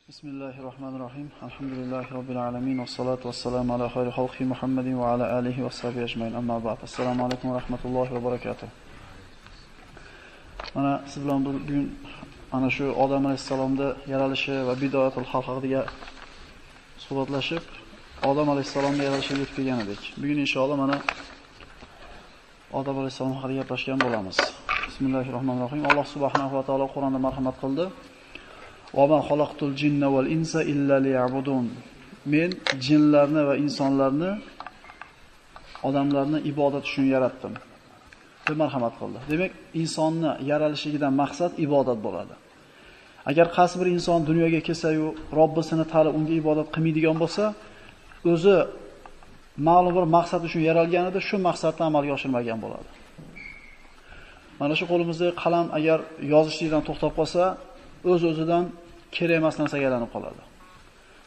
Bismillahirrahmanirrahim. Alhamdulillahi Rabbil alamin. Wassalatu wassalamu ala khayri xalqi Muhammadin va ala alihi va sahbihi ajmain. Amma ba'd. Assalomu alaykum va rahmatullohi va barakatuh. Mana siz bilan bugun ana shu Odam alayhisalomning yaralishi va bidoyatul xalq haqida suhbatlashib, Odam alayhisalomning yaralishiga yetib kelgan edik. Bugun inshaalloh mana Odam alayhisalom haqida gaplashgan bo'lamiz. Bismillahirrohmanirrohim. Alloh subhanahu va taolo Qur'onda marhamat qildi. Va ma xalaqtul jinna val insa illa liya'budun. Men jinlarni va insonlarni, odamlarni ibodat uchun yaratdim. deb marhamat qildi. Demak, insonni yaralishidan maqsad ibodat bo'ladi. Agar qaysi bir inson dunyoga kelsa-yu, Robbisini tanib unga ibodat qilmaydigan bo'lsa, o'zi ma'lum bir maqsad uchun yaralganida shu maqsadni amalga oshirmagan bo'ladi. Mana shu qo'limizdagi qalam agar yozishlikdan to'xtab qolsa, o'z-o'zidan kerak emas narsaga aylanib qoladi.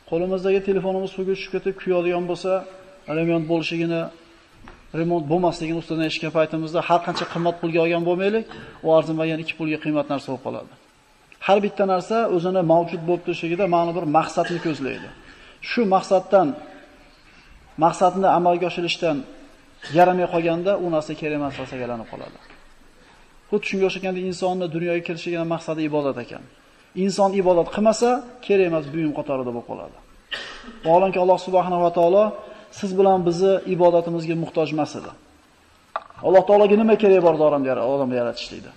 Qo'limizdagi telefonimiz suvga tushib ketib kuyadigan bo'lsa, remont bo'lishigini, remont bo'lmasligini ustidan eshitgan paytimizda har qancha qimmat pulga olgan bo'lmaylik, u arzimagan 2 pulga qiymat narsa bo'lib qoladi. Har bitta narsa o'zini mavjud bo'lib turishligida ma'lum bir maqsadni ko'zlaydi. Shu maqsadni amalga oshirishdan yaramay qolganda u narsa kerak emas narsaga aylanib qoladi. Xuddi shunga o'xshaganda insonni dunyoga kelishining maqsadi ibodat ekan. Inson ibodat qilmasa, kerak emas buyum qatorida bo'lib qoladi. Vaholanki Alloh subhanahu va taolo siz bilan bizni ibodatimizga muhtoj emas edi. Alloh taologa nima kerak bor odamni yaratishlikda?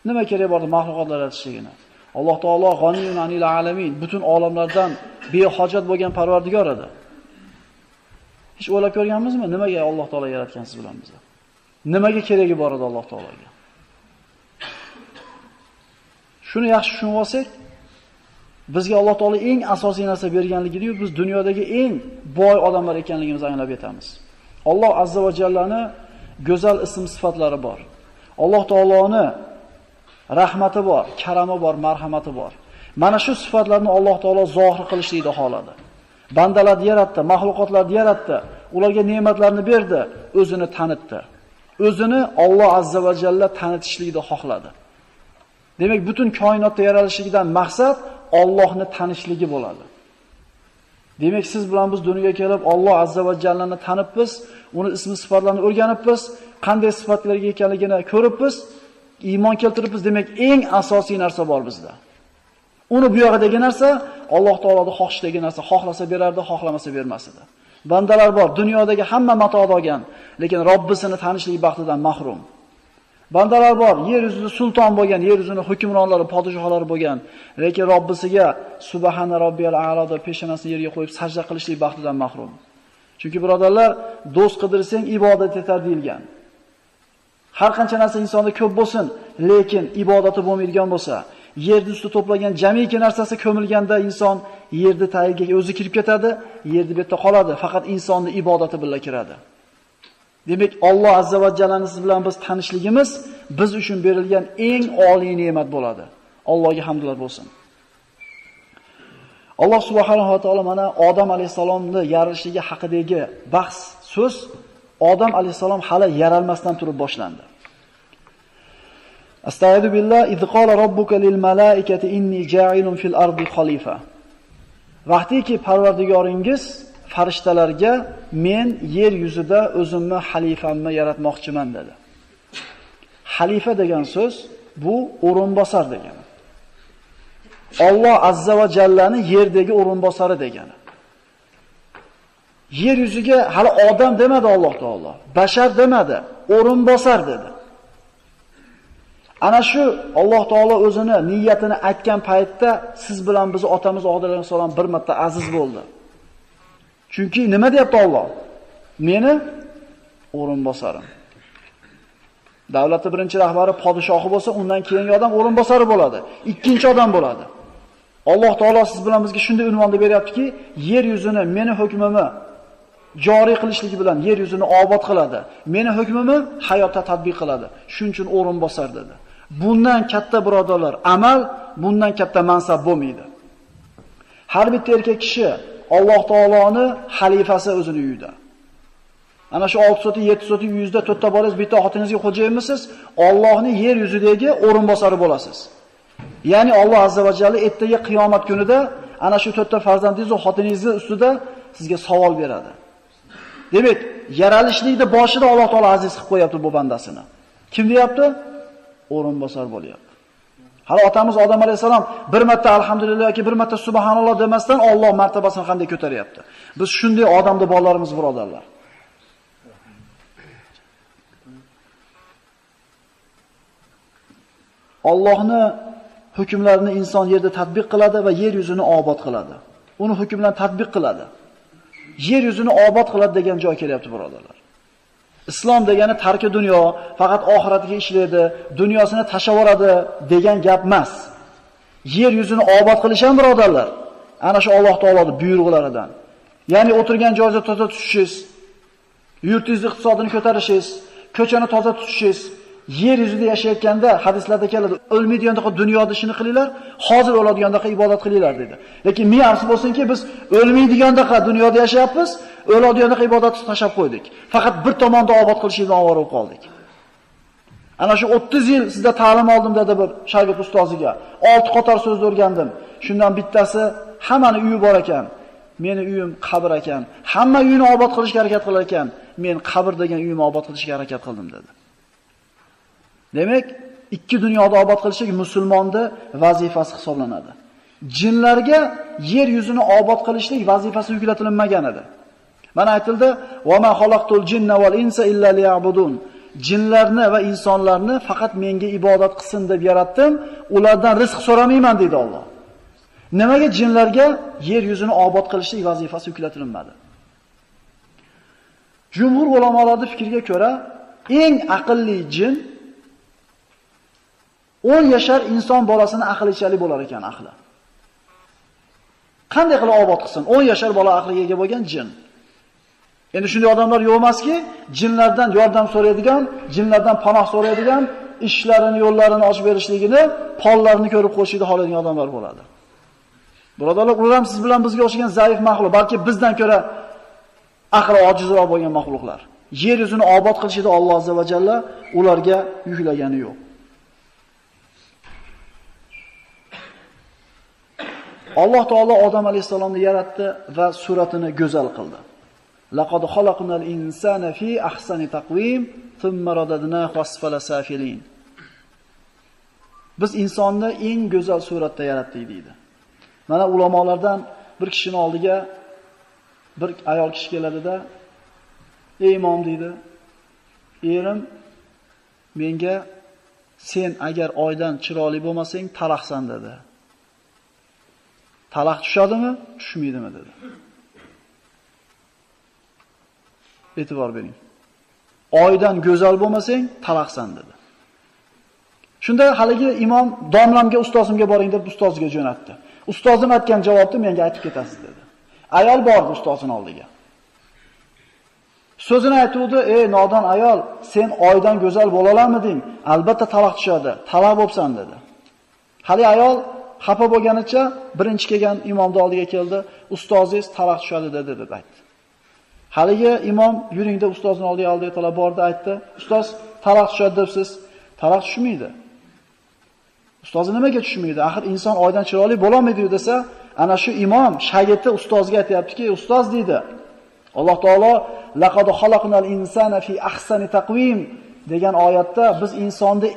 Nima kerak bor mahluqotlar yaratishligini? Alloh taolo g'aniyun anil alamin, butun olamlardan behojat bo'lgan Parvardigor edi. Hech o'ylab ko'rganmizmi, nimaga Alloh taolo yaratgan siz bilan bizni? Nimaga keragi bor edi Alloh taologa? Shuni yaxshi tushunib olsak, bizga Alloh taolo eng asosiy narsa berganligini, biz dunyodagi eng boy odamlar ekanligimizni anglab yetamiz. Alloh azza va jallani go'zal ism-sifatlari bor. Alloh taoloni rahmati bor, karami bor, marhamati bor. Mana shu sifatlarni Alloh taolo zohir qilishlikni xohladi. Bandalarni yaratdi, mahluqotlarni yaratdi, ularga ne'matlarni berdi, o'zini tanitdi. O'zini Alloh azza va jalla tanitishlikni xohladi. Demak, butun koinotda yaralishidan maqsad Allohni tanishligi bo'ladi. Demak, siz bilan biz dunyoga kelib Alloh azza va jallani tanibmiz, uni ism-sifatlarini o'rganibmiz, qanday sifatlarga ekanligini ko'ribmiz, iymon keltiribmiz. Demak, eng asosiy narsa bor bizda. Uni bu yoqdagi narsa Alloh taoloning xohishdagi narsa, xohlasa berardi, xohlamasa bermas edi. Bandalar bor, dunyodagi hamma matoni olgan, lekin Robbisini tanishlik baxtidan mahrum. Bandalar bor, yer yuzida sulton bo'lgan, yer yuzining hukmronlari, podshohlari bo'lgan, lekin Robbisiga subhana robbiyal a'lo deb peshonasini yerga qo'yib sajda qilishlik baxtidan mahrum. Chunki birodarlar, do'st qidirsang ibodat etar deyilgan. Har qancha narsa insonda ko'p bo'lsin, lekin ibodati bo'lmaydigan bo'lsa, yer ustida to'plagan jamiki narsasi ko'milganda inson yerni tagiga o'zi kirib ketadi, yerni bu yerda qoladi, faqat insonning ibodati bilan kiradi. Demak, Alloh azza va jallani siz bilan biz tanishligimiz biz uchun berilgan eng oliy ne'mat bo'ladi. Allohga hamdlar bo'lsin. Alloh subhanahu va taolo mana Odam alayhisalomning yaralishligi haqidagi bahs, so'z Odam alayhisalom hali yaralmasdan turib boshlandi. Astagfiru billah, iz qala robbuka lil malaikati inni ja'ilun fil ardi khalifa. Vaqtiki Parvardigoringiz farishtalarga men yer yuzida o'zimni xalifamni yaratmoqchiman dedi. Xalifa degan so'z bu o'rinbosar degani. Alloh azza va jallani yerdagi o'rinbosari degani. Yer yuziga hali odam demadi Alloh taolo, bashar demadi, o'rinbosar dedi. Ana shu Alloh taolo o'zini niyatini aytgan paytda siz bilan biz otamiz Odam alayhisalom bir marta aziz bo'ldi. Chunki nima deyapti Alloh? Meni o'rinbosarim. Davlatning birinchi rahbari podshohi bo'lsa, undan keyingi odam o'rinbosari bo'ladi. Ikkinchi odam bo'ladi. Alloh taolo siz bilan bizga shunday unvonni beryaptiki, yer yuzini meni hukmimni joriy qilishligi bilan yer yuzini obod qiladi. Meni hukmimni hayotda tatbiq qiladi. Shuning uchun o'rinbosar dedi. Bundan katta birodarlar, amal, bundan katta mansab bo'lmaydi. Har bitta erkak kishi Alloh taoloni xalifasi o'zini uyida. Ana shu 6 soti, 7 soti uyingizda to'rtta bolangiz, bitta xotiningizga xo'jayinmisiz? Allohning yer yuzidagi o'rinbosari bo'lasiz. Ya'ni Alloh azza va jalla ertaga qiyomat kunida ana shu 4 ta farzandingiz va xotiningiz ustida sizga savol beradi. Demak, yaralishlikni boshida Alloh taolo aziz qilib qo'yapti bu bandasini. Kim deyapti? O'rinbosar bo'lyapti. Hali otamiz Odam alayhisalom bir marta alhamdulillah yoki bir marta subhanalloh demasdan Alloh martabasini qanday ko'taryapti. Biz shunday odamni bolalarimiz birodarlar. Allohni hukmlarini inson yerda tatbiq qiladi va yer yuzini obod qiladi. Uni hukmlarini tatbiq qiladi. Yer yuzini obod qiladi degan joy kelyapti birodarlar. Islom degani tarki dunyo, faqat oxiratiga ishlaydi, dunyosini tashavoradi degan gap emas. Yer yuzini obod qilish ham birodarlar, ana shu Alloh taoloning buyruqlaridan. Ya'ni o'tirgan joyingizda toza tutishingiz, yurtingiz iqtisodini ko'tarishingiz, ko'chani toza tutishingiz, yer yuzida yashayotganda hadislarda keladi, o'lmaydigandaqa dunyoda ishini qilinglar, hozir o'ladigandaqa ibodat qilinglar dedi. Lekin ming afsus bo'lsinki, biz o'lmaydigandaqa dunyoda yashayapmiz, o'ladigandaqa ibodatni tashab qo'ydik. Faqat bir tomonda obod qilishdan ovora bo'lib qoldik. Ana shu 30 yil sizda ta'lim oldim dedi bir shogird ustoziga. 6 qator so'zni o'rgandim. Shundan bittasi hammani uyi bor ekan. Meni uyim qabr ekan. Hamma uyini obod qilishga harakat qilar ekan. Men qabr degan uyimni obod qilishga harakat qildim dedi. Demak, ikki dunyoda obod qilishlik musulmonning vazifasi hisoblanadi. Jinlarga yer yuzini obod qilishlik vazifasi yuklatilmagan edi. Mana aytildi: "Va ma xalaqtul jinna val insa illa liya'budun." Jinlarni va insonlarni faqat menga ibodat qilsin deb yaratdim, ulardan rizq so'ramayman dedi Alloh. Nimaga jinlarga yer yuzini obod qilishlik vazifasi yuklatilmadi? Jumhur ulamolarning fikriga ko'ra, eng aqlli jin 10 yashar inson bolasini aqlichalik bo'lar ekan, aqli. Qanday qilib obod qilsin? 10 yashar bola aqliga ega bo'lgan jin. Endi shunday odamlar yo'q emaski, jinlardan yordam so'raydigan, jinlardan panoh so'raydigan, ishlarini, yo'llarini ochib berishligini, pollarini ko'rib qo'yishni xohlaydigan odamlar bo'ladi. Birodarlar, ular ham siz bilan bizga o'xshagan zaif mahluq, balki bizdan ko'ra aqli ojizroq bo'lgan mahluqlar. Yer yuzini obod qilishida Alloh azza va jalla ularga yuklagani yo'q. Alloh taolo Odam alayhisalomni yaratdi va suratini go'zal qildi. Laqad xalaqnal insana fi ahsani taqvim, thumma radadnahu asfala safilin. Biz insonni eng go'zal suratda yaratdik deydi. Mana ulamolardan bir kishining oldiga bir ayol kishi keladida, "Ey imom," deydi, "Erim menga sen agar oydan chiroyli bo'lmasang, talaqsan" dedi. Talaq tushadimi, tushmaydimi dedi. E'tibor bering. Oydan go'zal bo'lmasang, talaqsan dedi. Shunda haligi imom domlamga, ustozimga boring deb ustoziga jo'natdi. Ustozim aytgan javobni menga aytib ketasiz dedi. Ayol bordi ustozining oldiga. So'zini aytuvdi: "Ey nodon ayol, sen oydan go'zal bo'la olamiding? Albatta taloq tushadi. Taloq bo'psan" dedi. Hali ayol xafa bo'lganicha birinchi kelgan imomning oldiga keldi. "Ustozingiz taloq tushadi" dedi deb aytdi. Haligi imom yuringda ustozning oldiga oldi, talab bordi, aytdi: "Ustoz, taloq tushadi debsiz. Taloq tushmaydi." Ustozi nimaga tushmaydi? Axir inson oydan chiroyli bo'la olmaydi desa, ana shu imom shogirdi ustoziga aytayaptiki, "Ustoz," deydi, Alloh taolo "Laqad xalaqnal insana fi ahsani taqvim" degan oyatda biz insonni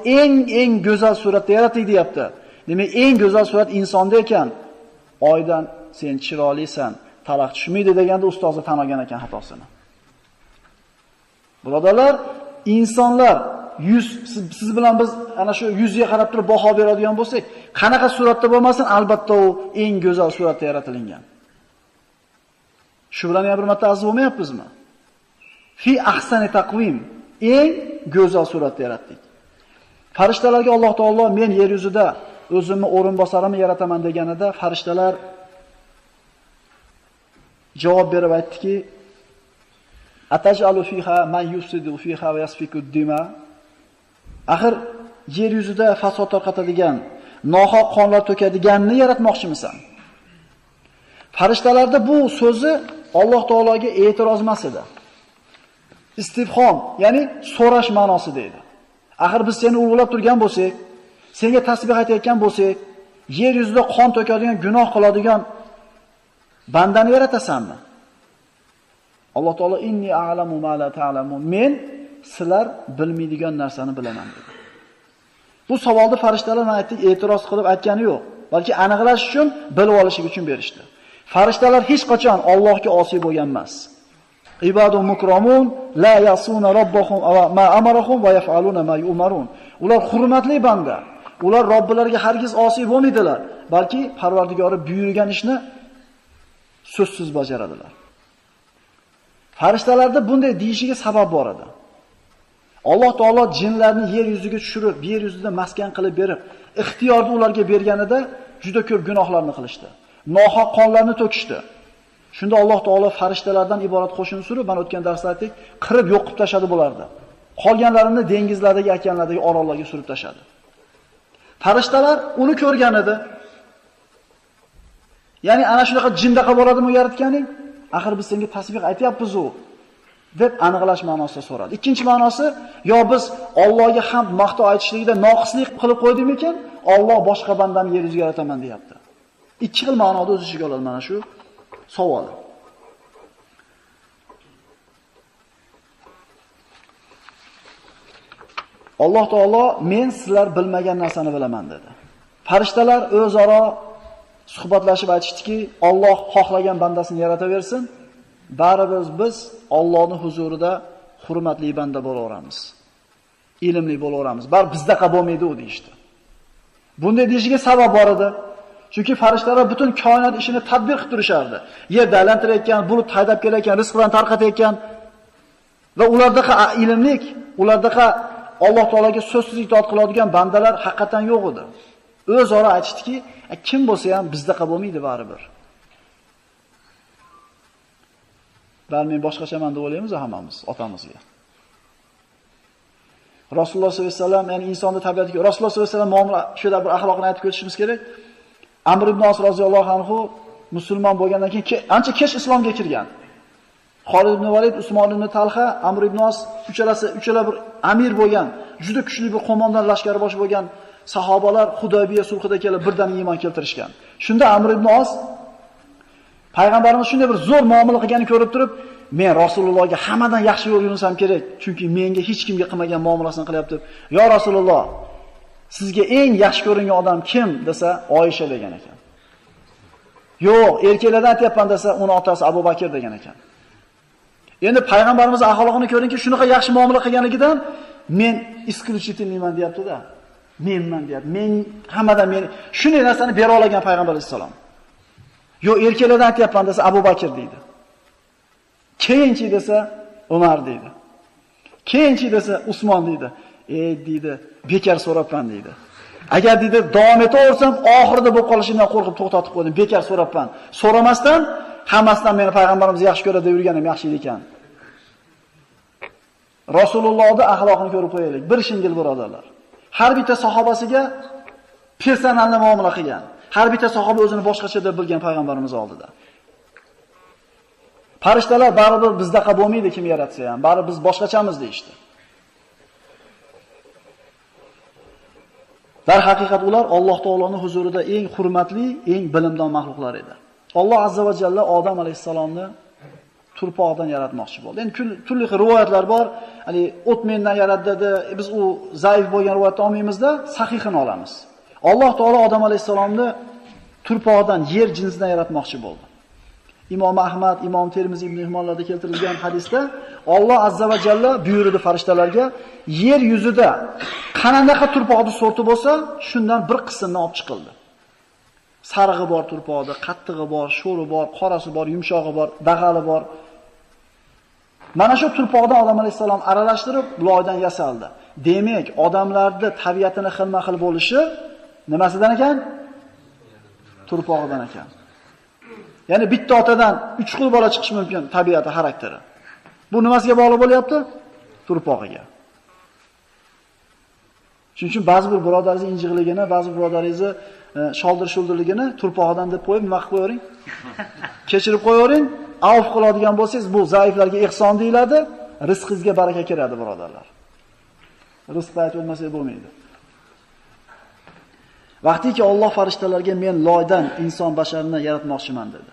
eng go'zal suratda yaratdik deyapti. Demak, eng go'zal surat insonda ekan, oydan sen chiroylisan, taloq tushmaydi deganda ustozi tan olgan ekan xatosini. Birodarlar, insonlar siz bilan biz ana shu yuzga qarab turib baho beradigan bo'lsak, qanaqa suratda bo'lmasin, albatta u eng go'zal suratda yaratilgan. Shu bilan ham bir marta arz bo'lmayapmizmi? Fi ahsani taqvim, eng go'zal suratda yaratdik. Farishtalarga Alloh taolo men yer yuzida o'zimni o'rinbosarimni yarataman deganida, farishtalar javob berib aytdiki: "Ataj'alu fiha man yufsidu fiha va yasfiku dima." Axir yer yuzida fasod tarqatadigan, nohaq qonlar to'kadiganni yaratmoqchimisan? Farishtalarda bu so'zi Alloh taologa e'tiroz emas edi. Istifhom, ya'ni so'rash ma'nosida edi. Axir biz seni ulug'lab turgan bo'lsak, senga tasbih aytayotgan bo'lsak, yer yuzida qon to'kadigan, gunoh qiladigan Bandani yaratasanmi? Alloh taolo inni a'lamu ma la ta'lamun. Men sizlar bilmaydigan narsani bilaman dedi. Bu savolni farishtalar mana aytdik, e'tiroz qilib aytgani yo'q, balki aniqlash uchun, bilib olish uchun berishdi. Farishtalar hech qachon Allohga osiy bo'lgan emas. Ibadun mukramun la yasuna robbahum va ma amarahum va yaf'aluna ma yu'marun. Ular hurmatli banda. Ular Robbilariga hargiz osiy bo'lmaydilar, balki Parvardigori buyurgan ishni so'zsiz bajaradilar. Farishtalarda bunday deyishiga sabab bor edi. Alloh taolo jinlarni yer yuziga tushirib, yer yuzida maskan qilib berib, ixtiyorni ularga berganida juda ko'p gunohlarni qilishdi. Nohaq qonlarni to'kishdi. Shunda Alloh taolo farishtalardan iborat qo'shin surib, mana o'tgan darsda aytdik, qirib yo'qib tashadi bularni. Qolganlarini dengizlardagi, okeanlardagi orollarga surib tashadi. Farishtalar uni ko'rgan edi. Ya'ni ana shunaqa jindaqa bo'ladimi yaratganing? Axir biz senga tasbih aytyapmiz-ku deb aniqlash ma'nosida so'radi. Ikkinchi ma'nosi, yo biz Allohga hamd maqtov aytishlikda noqislik qilib qo'ydikmikin? Alloh boshqa bandani yer yuziga yarataman deyapti. Ikki xil ma'noda o'z ichiga oladi mana shu savol. Alloh taolo men sizlar bilmagan narsani bilaman dedi. Farishtalar o'zaro suhbatlashib aytishdiki, Alloh xohlagan bandasini yarataversin. Baribir biz Allohning huzurida hurmatli banda bo'laveramiz. Ilmli bo'laveramiz. Bar bizdaqa bo'lmaydi u deydi. Bunday deyishiga sabab bor edi. Chunki farishtalar butun koinot ishini tadbiq qilib turishardi. Yerda aylantirayotgan, bulut haydab kelayotgan, rizq bilan tarqatayotgan va ulardaqa ilmlik, ulardaqa Alloh taolaga so'zsiz itoat qiladigan bandalar haqiqatan yo'q edi. O'zaro aytishdiki, kim bo'lsa ham bizdaqa bo'lmaydi baribir. Men boshqachaman deb o'ylaymiz hammamiz otamizga. Rasululloh sollallohu alayhi vasallam, ya'ni insonning tabiatiga Rasululloh sollallohu alayhi vasallam muomala shuda bir axloqni aytib o'tishimiz kerak. Amr ibn Os roziyallohu anhu musulmon bo'lgandan keyin ancha kech islomga kirgan. Xolid ibn Valid, Usmon ibn Talha, Amr ibn Os uchala bir amir bo'lgan, juda kuchli bir qo'mondon lashkari bosh bo'lgan sahobalar Hudaybiya sulhida kelib birdan iymon keltirishgan. Shunda Amr ibn Os payg'ambarimiz shunday bir zo'r muomala qilganini ko'rib turib, men Rasulullohga hammadan yaxshi yo'l yurinsam kerak, chunki menga hech kimga qilmagan muomalasini qilyapti. "Yo Rasululloh, sizga eng yaxshi ko'ringan odam kim?" desa, Oyisha degan ekan. "Yo'q, erkaklardan aytyapman" desa, uni otasi Abu Bakr degan ekan. Endi payg'ambarimiz axloqini ko'ringki, shunaqa yaxshi muomala qilganligidan men isключительныйman deyapti-da. Menman deyapti. Men hammadan men shunday narsani bera olgan payg'ambar alayhisalom. Yo erkaklardan aytyapman desa Abu Bakr deydi. Keyinchi desa Umar deydi. Keyinchi desa Usmon deydi. Deydi, bekar so'rabman deydi. Agar deydi davom etaversam oxirida bo'lib qolishimdan qo'rqib to'xtatib qo'ydim. Bekar so'rabman. So'ramasdan hammasidan meni payg'ambarimiz yaxshi ko'radi yurganim yaxshi ekan. Rasulullohning axloqini ko'rib qo'yaylik. Bir shingil birodarlar. Har bitta sahobasiga personalni muomala qilgan. Har bitta sahoba o'zini boshqacha deb bilgan payg'ambarimiz oldida. Farishtalar baribir bizdaqa bo'lmaydi kim yaratsa ham, baribir biz boshqachamiz deyshti. Dar haqiqat ular Alloh taoloning huzurida eng hurmatli, eng bilimdon mahluqlar edi. Alloh azza va jalla Odam alayhisalomni turpoqdan yaratmoqchi bo'ldi. Endi turli xil rivoyatlar bor. Hani o'tmendan yaratdi dedi. Biz u zaif bo'lgan rivoyatni olmaymizda, sahihini olamiz. Alloh taolo Odam alayhisalomni turpoqdan, yer jinsidan yaratmoqchi bo'ldi. Imom Ahmad, Imom Termiziy ibn Himmonlarda keltirilgan hadisda Alloh azza va jalla buyurdi farishtalarga, yer yuzida qanaqaqa turpoqni sorti bo'lsa, shundan bir qismini olib chiqildi. Sarig'i bor turpoqda, qattig'i bor, sho'ri bor, qorasi bor, yumshog'i bor, dag'ali bor. Mana shu turpoqdan Odam alayhisalom aralashtirib loydan yasaldi. Demak, odamlarning tabiatini xilma-xil bo'lishi nimasidan ekan? Turpoqdan ekan. Ya'ni bitta otadan 3 xil bola chiqishi mumkin tabiati, xarakteri. Bu nimasiga bog'liq bo'lyapti? Turpog'iga. Shuning uchun ba'zi bir birodaringiz injiqligini, ba'zi bir birodaringizni sholdir-shuldirligini turpog'idan deb qo'yib, nima qilib qo'yavering? Kechirib qo'yavering. Avf qiladigan bo'lsangiz, bu zaiflarga ihson deyiladi, rizqingizga baraka kiradi, birodarlar. Rizqni aytib o'tmasak bo'lmaydi. Vaqtiki Alloh farishtalarga men loydan inson basharini yaratmoqchiman dedi.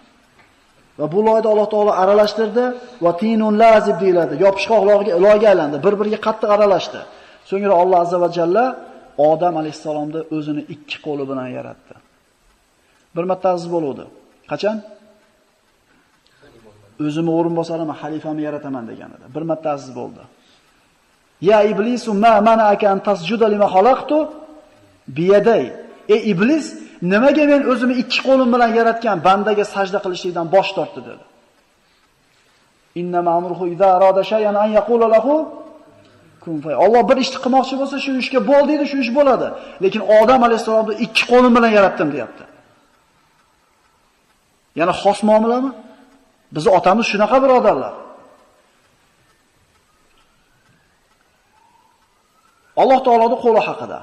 Va bu loyda Alloh taolo aralashtirdi va tinun lazib deyiladi. Yopishqoq loyga aylandi, bir-biriga qattiq aralashdi. So'ngra Alloh azza va jalla Odam alayhisalomni o'zini ikki qo'li bilan yaratdi. Bir marta aziz bo'ldi. Qachon? O'zimni o'rinbosarimni, xalifamni yarataman deganida. Bir marta aziz bo'ldi. Ya iblisu ma mana'aka an tasjuda lima khalaqtu biyaday. Ey iblis, nimaga men o'zimni ikki qo'lim bilan yaratgan bandaga sajda qilishlikdan bosh tortdi dedi. Inna ma'mruhu idza arada shay'an an yaqula lahu kun fay. Alloh bir ishni qilmoqchi bo'lsa, shu ishga bo'l deydi, shu ish bo'ladi. Lekin Odam alayhisalomni ikki qo'lim bilan yaratdim deyapti. Yana xos muomalami? Bizning otamiz shunaqa birodarlar. Alloh taoloning qo'li haqida.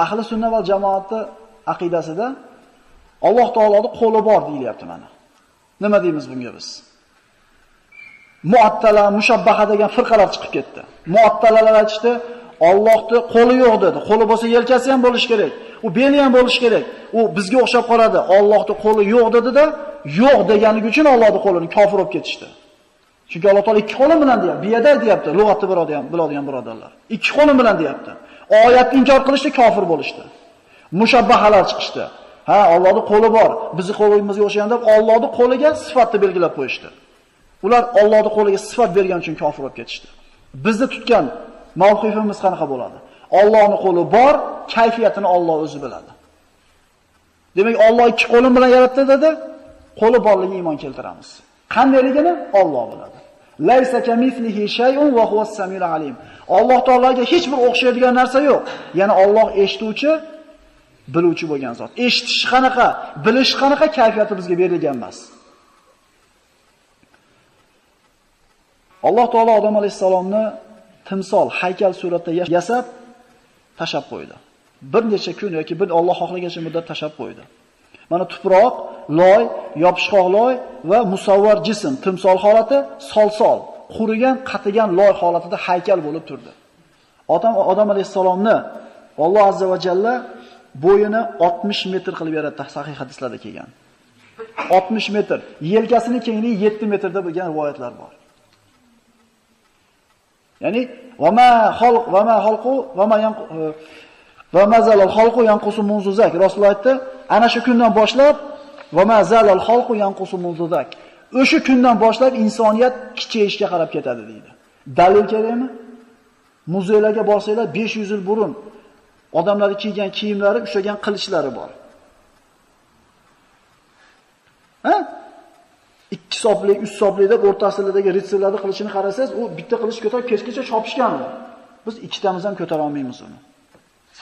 Ahli sunna va jamoatning aqidasida Alloh taoloning qo'li bor deyilyapti mana. Nima deymiz bunga biz? Muattala, mushabbaha degan firqalar chiqib ketdi. Muattalalar aytishdi, Allohning qo'li yo'q dedi. Qo'li bo'lsa yelkasi ham bo'lish kerak. U beli ham bo'lish kerak. U bizga o'xshab qoladi. Allohning qo'li yo'q dedi-da, yo'q deganligi uchun Allohning qo'lini kofir olib ketishdi. Chunki Alloh taolo ikki qo'lim bilan deyapti. Biyada deyapti, lug'atni biladigan birodarlar. Ikki qo'lim bilan deyapti. Oyatni inkor qilishdi, kofir bo'lishdi. Mushabbahalar chiqishdi. Ha, Allohning qo'li bor. Bizning qo'limizga o'xshaganda Allohning qo'liga sifatni belgilab qo'yishdi. Ular Allohning qo'liga sifat bergani uchun kofir bo'lib ketishdi. Bizni tutgan mavqifimiz qanaqa bo'ladi? Allohning qo'li bor, kayfiyatini Alloh o'zi biladi. Demak, Alloh ikki qo'lim bilan yaratdi dedi, qo'li borligiga iymon keltiramiz. Qandaligini Alloh biladi. Laysa kamithlihi shay'un va huwas samiul alim. Alloh taologa hech bir o'xshaydigan narsa yo'q. Ya'ni Alloh eshituvchi, biluvchi bo'lgan zot. Eshitish qanaqa, bilish qanaqa kayfiyati bizga berilgan emas. Alloh taolo Odam alayhisalomni timsol, haykal suratda yasab tashab qo'ydi. Bir necha kun yoki bir Alloh xohlagancha muddat tashab qo'ydi. Mana tuproq, loy, yopishqoq loy va musavvar jism, timsol holati, solsol, qurigan, qatigan loy holatida haykal bo'lib turdi. Odam alayhisalomni Alloh azza va jalla bo'yini 60 metr qilib yaratdi, sahih hadislarda kelgan. 60 metr, yelkasining kengligi 7 metrda bo'lgan rivoyatlar bor. Ya'ni va ma zalal xalqu yanqusu munzuzak. Rasululloh aytdi, ana shu kundan boshlab va ma zalal xalqu yanqusu munzuzak. O'sha kundan boshlab insoniyat kichayishga qarab ketadi deydi. Dalil kerakmi? Muzeylarga borsanglar 500 yil burun odamlar kiygan kiyimlari, ushlagan qilichlari bor. Ha? 2 sopli, 3 sopli deb o'rtasidagi ritsarlarda qilichini qarasangiz, u bitta qilich ko'tarib kechgacha chopishgan. Biz ikkitamiz ham ko'tara olmaymiz uni.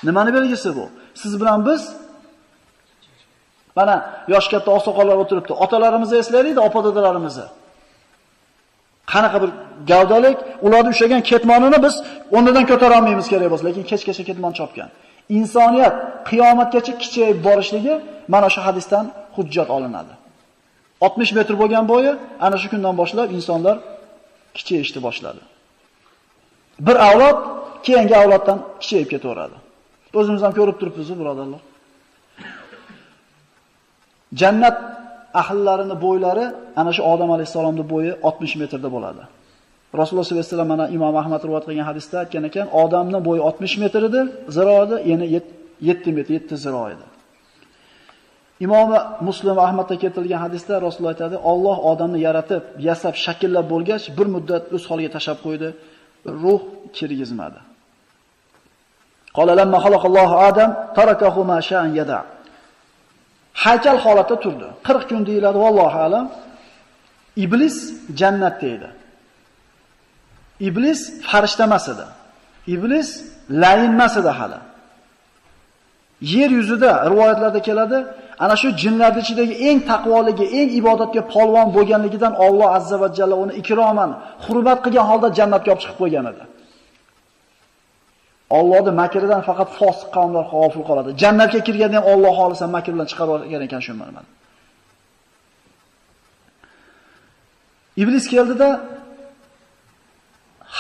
Nimani belgisi bu? Siz bilan biz mana yosh katta oqsoqollar o'tiribdi. Otalarimizni eslaylik-da, opa-dodalarimizni. Qanaqa bir gavdalik, ularning ushlagan ketmonini biz o'rnidan ko'tara olmaymiz kerak bo'lsa, lekin kechgacha ketmon chopgan. Insoniyat qiyomatgacha kichayib borishligi mana shu hadisdan hujjat olinadi. 60 metr bo'lgan bo'yi, ana shu kundan boshlab insonlar kichayishni boshladi. Bir avlod keyingi avloddan kichayib ketaveradi. O'zimiz ham ko'rib turibmiz, birodarlar. Jannat ahllarining bo'ylari ana shu Odam alayhisalomning bo'yi 60 metrda bo'ladi. Rasululloh sollallohu alayhi vasallam mana Imom Ahmad rivoyat qilgan hadisda aytgan ekan, odamning bo'yi 60 metr edi, ziro edi, yana 7 metr, 7 ziro edi. Imom Muslim va Ahmadda keltirilgan hadisda Rasululloh aytadi, Alloh odamni yaratib, yasab, shakllab bo'lgach, bir muddat o'z holiga tashab qo'ydi, ruh kirgizmadi. Qala lamma xalaqallohu Adam tarakahu ma sha'an yada. Haykal holatda turdi. 40 kun deyiladi, vallohu alam. Iblis jannatda edi. Iblis farishta emas edi. Iblis layin emas edi hali. Yer yuzida rivoyatlarda keladi, ana shu jinlarning ichidagi eng taqvoligi, eng ibodatga polvon bo'lganligidan Alloh azza va jalla uni ikroman, hurmat qilgan holda jannatga olib chiqib qo'ygan edi. Allohning makridan faqat fosiq qavmlar g'ofil qoladi. Jannatga kirganda ham Alloh xolisa makr bilan chiqarib olgan ekan shu mana. Iblis keldida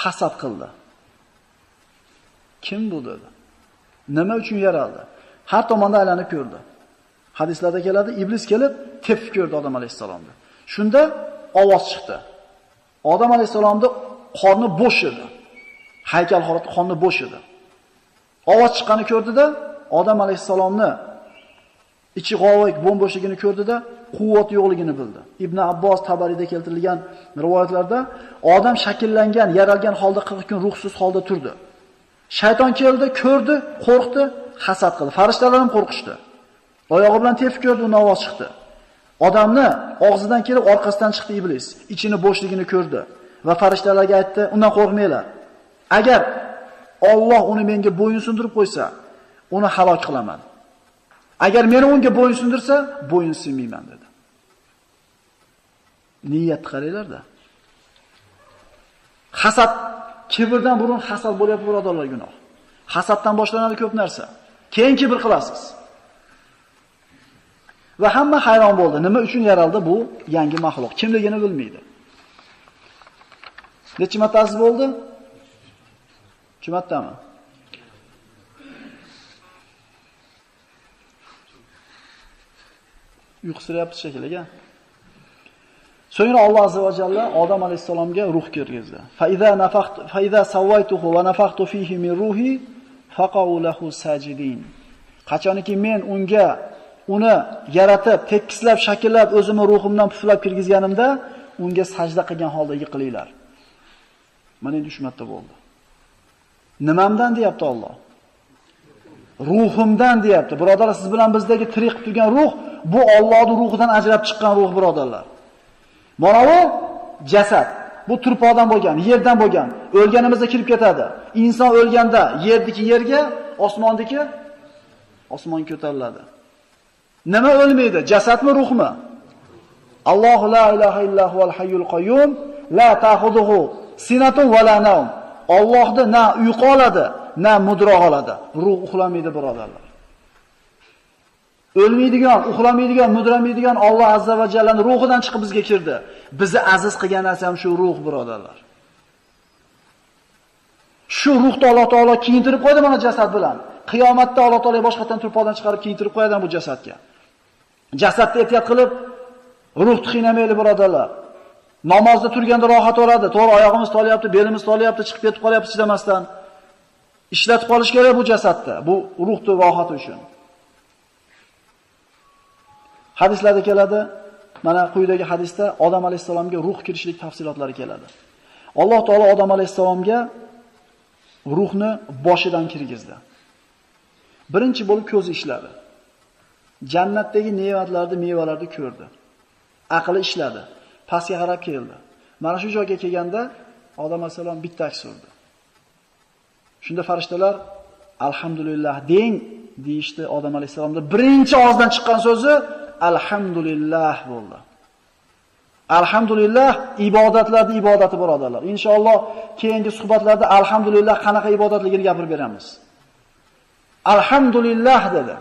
hasad qildi. Kim bu dedi? Nima uchun yaraldi? Har tomondan aylanib ko'rdi. Hadislarda keladi, iblis kelib tepib ko'rdi Odam alayhisalomni. Shunda ovoz chiqdi. Odam alayhisolamning qorni bo'sh edi. Haykal holatda qorni bo'sh edi. Ovoz chiqqanini ko'rdi-da, Odam alayhisolamni ichi g'ovak, bo'm-bo'shligini ko'rdi-da, quvvat yo'qligini bildi. Ibn Abbos Tabariyda keltirilgan rivoyatlarda odam shakllangan, yaralgan holda 40 kun ruhsiz holda turdi. Shayton keldi, ko'rdi, qo'rqdi, hasad qildi. Farishtalar ham qo'rqishdi. Oyog'i bilan tepib ko'rdi, undan ovoz chiqdi. Odamni og'zidan kelib orqasidan chiqdi iblis. Ichini bo'shligini ko'rdi va farishtalarga aytdi, undan qo'rqmanglar. Agar Alloh uni menga bo'yin sundirib qo'ysa, uni halok qilaman. Agar meni unga bo'yin sundirsa, bo'yin sinmayman dedi. Niyat qaranglar-da. Hasad, kibrdan burun hasad bo'lyapti birodarlar gunoh. Hasaddan boshlanadi ko'p narsa. Keyin kibr qilasiz. Va hamma hayron bo'ldi. Nima uchun yaraldi bu yangi mahluq? Kimligini bilmaydi. Necha marta aziz bo'ldi? 2 martami? Uyqusirayapti shekilli. So'ngra Alloh azza va jalla Odam alayhisalomga ruh kirgizdi. Fa iza sawaytuhu va nafakhtu fihi min ruhi faqau lahu sajidin. Qachoniki men uni yaratib, tekislab, shakllab, o'zimni ruhimdan puflab kirgizganimda, unga sajda qilgan holda yiqilinglar. Mana endi 3 marta bo'ldi. Nimamdan deyapti Alloh? Ruhimdan deyapti. Birodarlar, siz bilan bizdagi tirik qilib turgan ruh, bu Allohning ruhidan ajrab chiqqan ruh, birodarlar. Mana bu jasad. Bu turpoqdan bo'lgan, yerdan bo'lgan. O'lganimizda kirib ketadi. Inson o'lganda yerdiki yerga, osmondiki osmonga ko'tariladi. Nima o'lmaydi? Jasadmi, ruhmi? Allohu la ilaha illa huval hayyul qayyum, la ta'khudhuhu sinatun va la nawm. Allohda na uyqu oladi, na mudroq oladi. Ruh uxlamaydi, birodarlar. O'lmaydigan, uxlamaydigan, mudramaydigan Alloh azza va jallaning ruhidan chiqib bizga kirdi. Bizni aziz qilgan narsa ham shu ruh, birodarlar. Shu ruhni Alloh taolo kiyintirib qo'ydi mana jasad bilan. Qiyomatda Alloh taolo boshqatdan turpoqdan chiqarib kiyintirib qo'yadi bu jasadga. Jasadni ehtiyot qilib, ruhni qiynamayli, birodarlar. Namozda turganda rohat oladi. To'g'ri, oyog'imiz tolyapti, belimiz tolyapti, chiqib ketib qolyapti chidamasdan. Ishlatib qolish kerak bu jasadda, bu ruhni rohati uchun. Hadislarda keladi, mana quyidagi hadisda Odam alayhisalomga ruh kirishlik tafsilotlari keladi. Alloh taolo Odam alayhisalomga ruhni boshidan kirgizdi. Birinchi bo'lib ko'zi ishladi. Jannatdagi mevalarni ko'rdi. Aqli ishladi. Pastga qarab keldi. Mana shu joyga kelganda Odam alayhisalom bitta aks urdi. Shunda farishtalar alhamdulillah deng deyishdi. Odam alayhisalomda birinchi og'izdan chiqqan so'zi alhamdulillah bo'ldi. Alhamdulillah ibodatlarning ibodati, birodarlar. Inshaalloh keyingi suhbatlarda alhamdulillah qanaqa ibodatligini gapirib beramiz. Alhamdulillah dedi.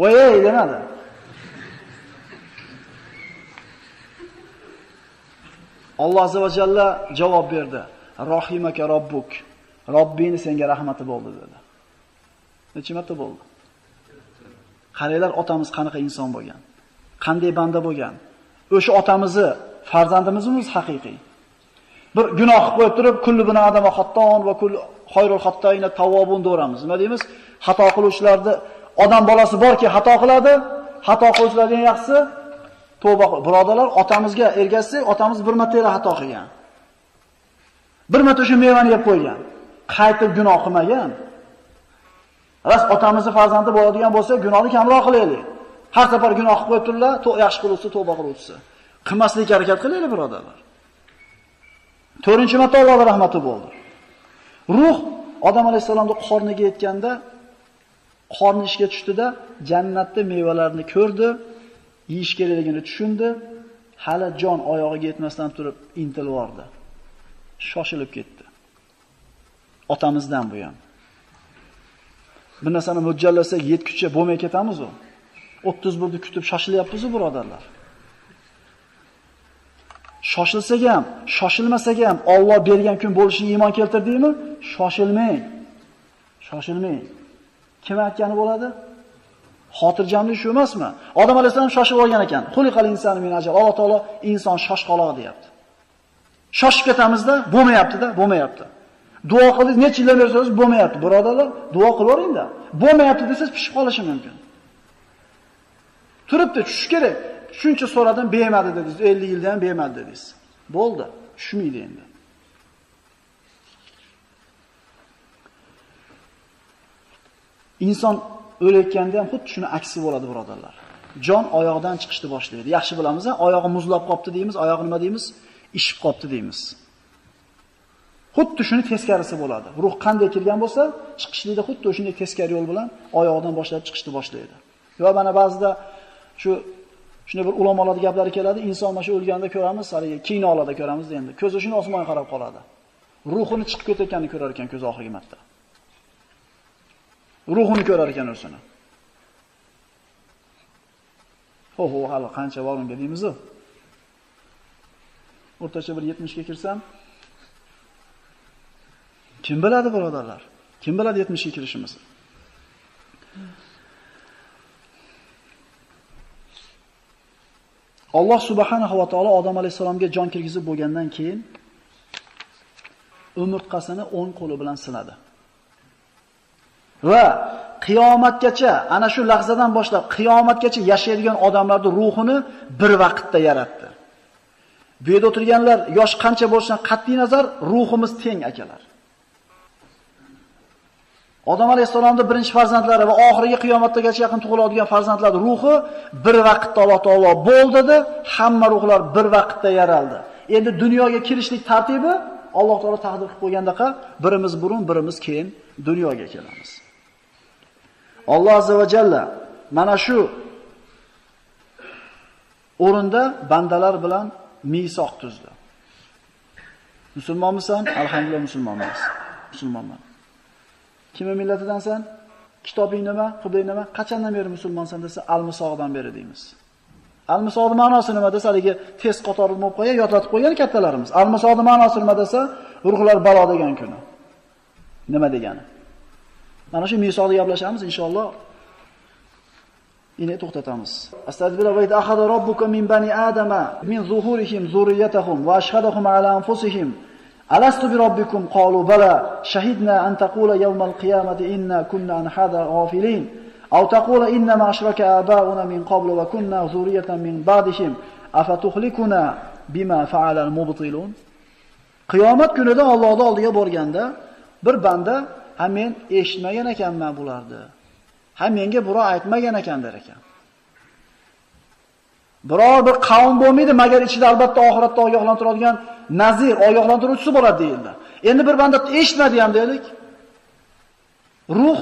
Voy demadi. Alloh azza va jalla javob berdi. Rahimaka robbuk. Robbing senga rahmati bo'ldi dedi. Necha marta bo'ldi? Qaranglar, otamiz qanaqa inson bo'lgan. Qanday banda bo'lgan. O'sha otamizni farzandimizmi haqiqiy? Bir gunoh qilib qo'yib turib, kullu bina adama xatton va kullu xoyrul xattoina tawwabun deymiz. Nima deymiz? Xato qiluvchilarni odam bolasi borki xato qiladi, xato qiluvchilarning yaxshisi tavba qil. Birodarlar, otamizga ergashsak, otamiz bir marta xato qilgan. Bir marta shu mevani yeb qo'ygan. Qaytib gunoh qilmagan. Ras otamizni farzandi bo'ladigan bo'lsa, gunohni kamroq qilaylik. Har safar gunoh qilib qo'yibdilar, yaxshi qiluvchi, tavba qiluvchi. Qilmaslikka harakat qilaylik, birodarlar. 4-marta Allohning rahmati bo'ldi. Ruh Odam alayhisolamning qorniga yetganda, qorni ishga tushdida, jannatda mevalarni ko'rdi, yeyish kerakligini tushundi, hali jon oyog'iga yetmasdan turib intilib bordi. Shoshilib ketdi. Otamizdan bu ham. Bir narsani mo'ljallasak yetguncha bo'lmay ketamiz-ku. 30 bo'ldi kutib shoshilyapmiz-ku, birodarlar. Shoshilsak ham, shoshilmasak ham Alloh bergan kun bo'lishiga iymon keltirdingmi? Shoshilmang. Shoshilmang. Kim aytgani bo'ladi? Xotirjamlik shu emasmi? Odam alayhisalom shoshib olgan ekan. Xuliqal insonu min ajal. Alloh taolo inson shoshqaloq deyapti. Shoshib ketamizda, bo'lmayapti-da, bo'lmayapti. Duo qildik, necha yillar bersangiz bo'lmayapti. Birodarlar, duo qilaveringda. Bo'lmayapti desangiz pishib qolishi mumkin. Turibdi, tushish kerak. Shuncha so'radim, bermadi dedingiz. 50 yilda ham bermadi dedingiz. Bo'ldi, tushmaydi endi. Inson o'layotganda ham xuddi shuni aksi bo'ladi, birodarlar. Jon oyoqdan chiqishni boshlaydi. Yaxshi bilamiz, oyog'i muzlab qopti deymiz, oyog'i nima deymiz? Ishib qopti deymiz. Xuddi shuni teskarisi bo'ladi. Ruh qanday kelgan bo'lsa, chiqishlikda xuddi o'shunday teskari yo'l bilan oyoqdan boshlab chiqishni boshlaydi. Va mana ba'zida shunday bir ulamolarning gaplari keladi, inson mana shu o'lganda ko'ramiz, haligi kinolarda ko'ramiz endi. Ko'zi shuni osmonga qarab qoladi. Ruhini chiqib ketayotganini ko'rar ekan ko'z oxirgi marta. Ruhini ko'rar ekan o'zini. Ho, hali qancha bor unga deymiz-ku. O'rtacha bir 70 ga kirsam, kim biladi birodarlar? Kim biladi 70 ga kirishimizni? Alloh subhanahu va taolo Odam alayhisalomga jon kirgizib bo'lgandan keyin umurtqasini o'ng qo'li bilan siladi. Va qiyomatgacha, ana shu lahzadan boshlab qiyomatgacha yashaydigan odamlarning ruhini bir vaqtda yaratdi. Bu yerda o'tirganlar yosh qancha bo'lishidan qat'iy nazar ruhimiz teng akalar. Odam alayhisalomning birinchi farzandlari va oxirgi qiyomatgacha yaqin tug'iladigan farzandlarning ruhi bir vaqtda Alloh taolo bo'ldidi, hamma ruhlar bir vaqtda yaraldi. Endi dunyoga kirishlik tartibi Alloh taolo taqdir qilib qo'ygandaqa birimiz burun, birimiz keyin dunyoga kelamiz. Alloh azza va jalla mana shu o'rinda bandalar bilan misoq tuzdi. Musulmonmisan? Alhamdulillah musulmonmiz. Musulmonman. Kimning millatidansan? Kitobing nima? Qibling nima? Qachondan beri musulmonsan desa, al-misoqdan beri deymiz. Al-misoqning ma'nosi nima desa, haligi tez qatorli bo'lib qo'ygan, yodlatib qo'ygan kattalarimiz. Al-misoqning ma'nosi nima desa, ruhlar balo degan kuni. Nima degani? Mana shu misoqni gaplashamiz inshaalloh. Ini to'xtatamiz. Astagfirullah va akhadha robbuka min bani adama min zuhurihim zurriyatahum va ashhadahum ala anfusihim alastu bi robbikum qalu bala shahidna an taqula yawmal qiyamati inna kunna an hada ghafilin aw taqula inna ma ashraka abauna min qablu wa kunna zurriyatan min ba'dihim afatuhlikuna bima fa'ala al-mubtilun. Qiyomat kunida Allohning oldiga borganda bir banda "Ha men eshitmagan ekanman bularni. Ha menga birov aytmagan ekan" der ekan. Biror bir qavm bo'lmaydi, magar ichida albatta oxiratda ogohlantiradigan nazir, ogohlantiruvchisi bo'ladi deyildi. Endi bir banda eshitmadi ham deylik. Ruh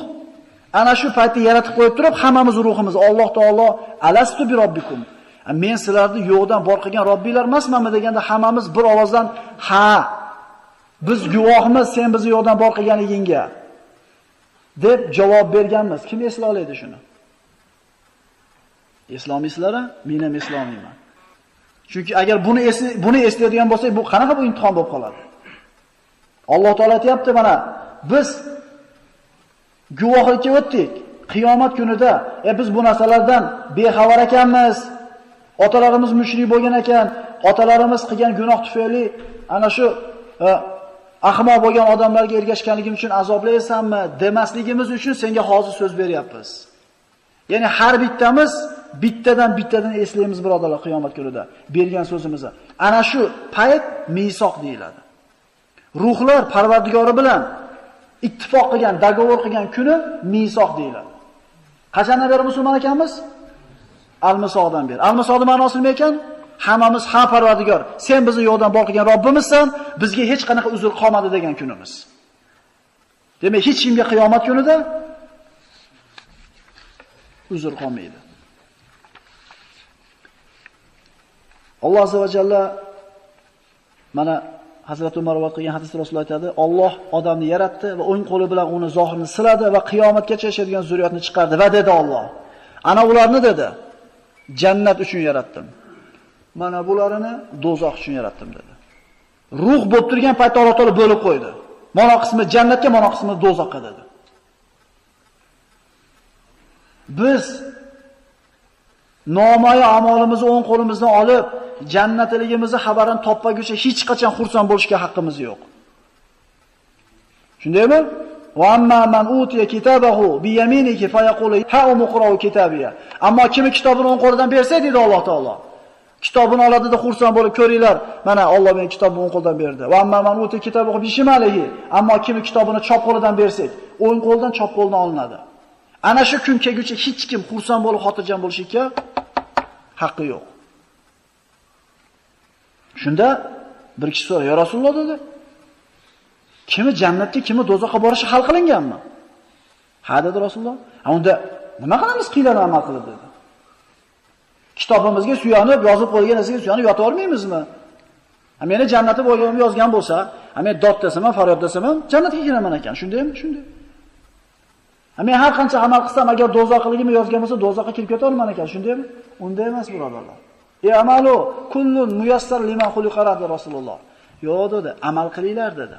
ana shu paytda yaratib qo'yib turib, hammamiz ruhimiz Alloh taolo alastu bi robbikum. Men sizlarni yo'qdan bor qilgan Robbinglar emasmanmi deganda hammamiz bir ovozdan ha, biz guvohmiz sen bizni yo'qdan bor qilganligingga deb javob berganmiz. Kim esla oladi shuni? Islomiysizlar-a? Men ham islomiyman. Chunki agar buni eslaydigan bo'lsak, bu qanaqa bu imtihon bo'lib qoladi? Alloh taolo aytayapti, mana biz guvohlikka o'tdik. Qiyomat kunida biz bu narsalardan bexabar ekanmiz. Otalarimiz mushrik bo'lgan ekan, otalarimiz qilgan gunoh tufayli ana shu ahmoq bo'lgan odamlarga ergashganligim uchun azoblaysanmi demasligimiz uchun senga hozir so'z beryapmiz. Ya'ni har bittamiz bittadan eslaymiz birodarlar qiyomat kunida bergan so'zimizni. Ana shu payt misoq deyiladi. Ruhlar Parvardigori bilan ittifoq qilgan, dogovor qilgan kuni misoq deyiladi. Qachondan beri musulmon ekanmiz? Al-misoqdan beri. Al-misoqning ma'nosi nima ekan? Hammamiz ha Parvardigor, sen bizni yo'qdan bor qilgan Robbimizsan, bizga hech qanaqa uzr qolmadi degan kunimiz. Demak, hech kimga qiyomat kunida uzr qolmaydi. Alloh azza va jalla mana Hazrat Umar rivoyat qilgan hadisda Rasululloh aytadi, Alloh odamni yaratdi va o'ng qo'li bilan uni zohirini siladi va qiyomatgacha yashaydigan zurriyatni chiqardi va dedi Alloh. Ana ularni dedi, jannat uchun yaratdim. Mana bularini do'zax uchun yaratdim dedi. Ruh bo'lib turgan paytda Alloh taolo bo'lib qo'ydi. Mana qismi jannatga, mana qismi do'zaxga dedi. Biz nomoya amalimizni o'ng qo'limizdan olib, jannatligimizni xabarini topmaguncha hech qachon xursand bo'lishga haqqimiz yo'q. Shundaymi? Va amma man utiya kitabahu bi yaminihi fa yaqulu ha umqra'u kitabiya. Ammo kimi kitobini o'ng qo'lidan bersa dedi Alloh taolo. Kitobini oladida xursand bo'lib ko'ringlar, mana Alloh menga kitobni o'ng qo'ldan berdi. Va amma man utiya kitabahu bi shimalihi. Ammo kimi kitobini chop qo'lidan bersak, o'ng qo'ldan chop qo'ldan olinadi. Ana shu kun kelguncha hech kim xursand bo'lib xotirjam bo'lishga haqqi yo'q. Shunda bir kishi so'radi, "Ya Rasululloh" dedi. "Kimi jannatga, kimi do'zaxga borishi hal qilinganmi?" "Ha" dedi Rasululloh. "Unda nima qilamiz qiylan amal qilib?" dedi. Kitobimizga suyanib, yozib qo'ygan narsaga suyanib yota olmaymizmi? Meni jannati bo'lganimni yozgan bo'lsa, men dod desam, faryod desam, jannatga kiraman ekan. Shundaymi? Shunday. Men har qancha amal qilsam, agar do'zaxligimni yozgan bo'lsa, do'zaxga kirib keta olman ekan. Shundaymi? Unday emas, birodarlar. Amalu kullun muyassar liman xuliqa dedi Rasululloh. Yo'q dedi, amal qilinglar dedi.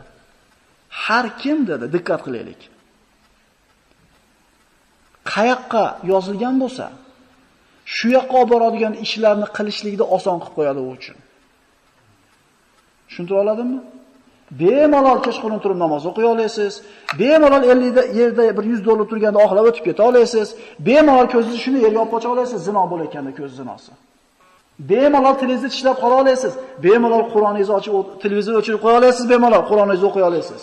Har kim dedi, diqqat qilaylik. Qayoqqa yozilgan bo'lsa, shu yoqqa olib boradigan ishlarni qilishlikni oson qilib qo'yadi u uchun. Tushuntira oladimmi? Bemalol kechqurun turib namoz o'qiy olasiz. Bemalol 50 yerda bir 100 dollar turganda oxlab o'tib keta olasiz. Bemalol ko'zingizni shuni yerga olib qocha olasiz, zino bo'layotganda ko'z zinosi. Bemalol televizor ishlab qola olasiz. Bemalol Qur'oningizni ochib televizor o'chirib qo'ya olasiz, bemalol Qur'oningizni o'qiy olasiz.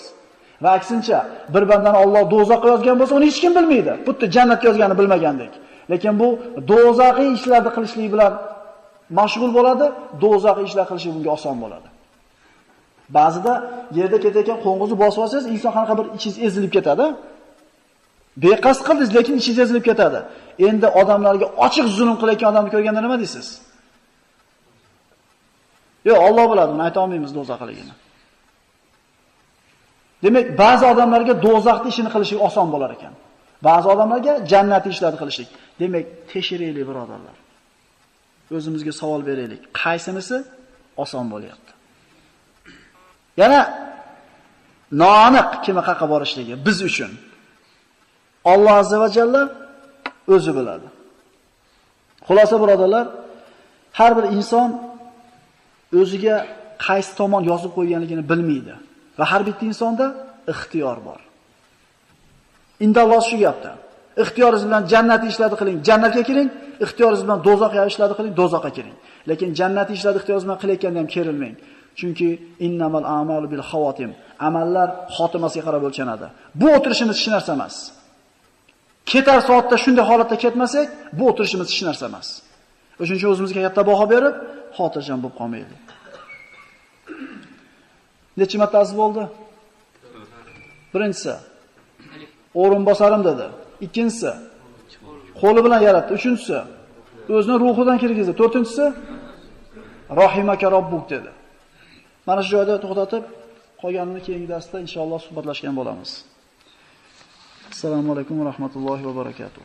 Va aksincha, bir bandani Alloh do'zaxga yozgan bo'lsa, uni hech kim bilmaydi. Xuddi jannatga yozganini bilmagandek. Lekin bu do'zaxiy ishlarni qilishlik bilan mashg'ul bo'ladi, do'zaxiy ishlar qilishi bunga oson bo'ladi. Ba'zida yerda ketayotgan qo'ng'izni bosib olsangiz, inson qanaqa bir ichingiz ezilib ketadi. Beqasd qildingiz, lekin ichingiz ezilib ketadi. Endi odamlarga ochiq zulm qilayotgan odamni ko'rganda nima deysiz? Yo'q, Alloh biladi, uni ayta olmaymiz do'zaxligini. Demak, ba'zi odamlarga do'zaxning ishini qilishlik oson bo'lar ekan. Ba'zi odamlarga jannatning ishlarni qilishlik. Demak, tekshiraylik birodarlar. O'zimizga savol beraylik. Qaysinisi oson bo'lyapti? Yana noaniq kim haqqa borishligi biz uchun Alloh azza va jalla o'zi biladi. Xulosa birodarlar, har bir inson o'ziga qaysi tomon yozib qo'yganligini bilmaydi va har bitta insonda ixtiyor bor. Indalloh shu gapda. Ixtiyoringiz bilan jannatni ishlarni qiling, jannatga kiring, ixtiyoringiz bilan do'zaxga ishlarni qiling, do'zaxga kiring. Lekin jannatni ishlarni ixtiyoringiz bilan qilayotganda ham kerilmang. Chunki innamal a'malu bil xawatim. Amallar xotimasiga qarab o'lchanadi. Bu o'tirishimiz hech narsa emas. Ketar soatda shunday holatda ketmasak, bu o'tirishimiz hech narsa emas. O'shuning uchun o'zimizga katta baho berib, xotirjam bo'lib qolmaylik. Necha marta azb bo'ldi? Birinchisi, o'rinbosarim dedi. Ikkinchisi, qo'li bilan yaratdi. Uchinchisi, o'zining ruhidan kirgizdi. To'rtinchisi, rahimaka robbuk dedi. Mana shu joyda to'xtatib, qolganini keyingi darsda inshaalloh suhbatlashgan bo'lamiz. Assalomu alaykum va rahmatullohi va barakatuh.